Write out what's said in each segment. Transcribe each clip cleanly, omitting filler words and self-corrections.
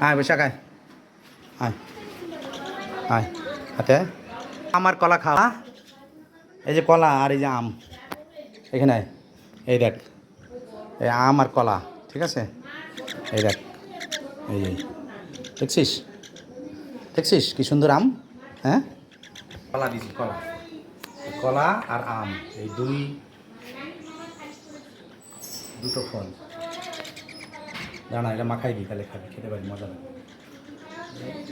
আয় বৈশাখ আয়, আয় আয় হাতে আয়। আমার কলা খাওয়া, এই যে কলা আর এই যে আম, এখানে আয়। এই দেখ, এই আম আর কলা, ঠিক আছে? এই দেখ, এই দেখছিস, দেখছিস কি সুন্দর আম, হ্যাঁ? কলা দিছি, কলা, কলা আর আম, এই দুটো ফল। দাঁড়া, এটা মাখাই দিই, তাহলে খাবি, খেতে পারবি, মজা লাগবে।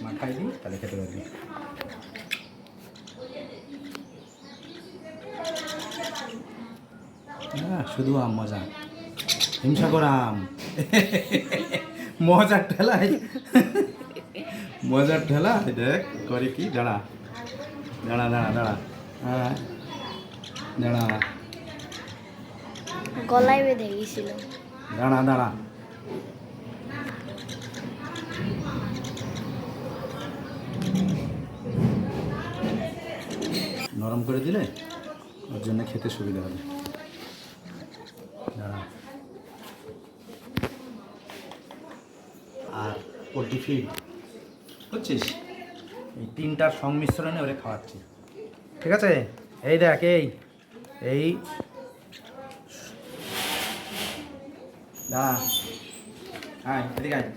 মাখাই দিই, তাহলে খেতে পারবি। না শুধু আম, মজা, হিমসাগর আম। মজার ঠেলাই, মজার ঠেলা। দেখ করে কি, দাঁড়া দাঁড়া দাঁড়া দাঁড়া, হ্যাঁ দাঁড়া, গলায় বেঁধে গেছিল। দাঁড়া দাঁড়া, নরম করে দিলে ওর জন্য খেতে সুবিধা হবে। দাঁড়া, আর পোলট্রি ফিড বুঝছিস, এই তিনটার সংমিশ্রণে ওরে খাওয়াচ্ছি, ঠিক আছে? এই দেখ, এই দাঁড়া, আয় এদিকে আয়,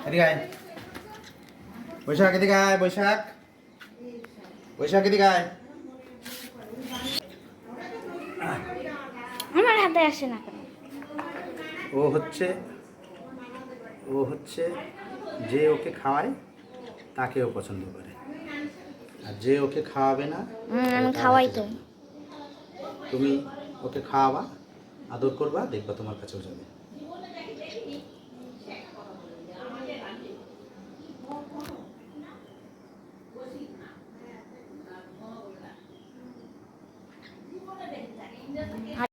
এদিকে আয় বৈশাখ, এদিকে আয় বৈশাখ, বৈশাখ এদিকে আয়। আমার হাতে আসে না কেন? ও হচ্ছে, ও হচ্ছে যে ওকে খাওয়ায় তাকে ও পছন্দ করে, আর যে ওকে খাওয়াবে না আমি তার খাওয়াই হাতে তো। যাবে। তুমি ওকে খাওয়াবা, আদর করবা, দেখবা তোমার কাছেও যাবে।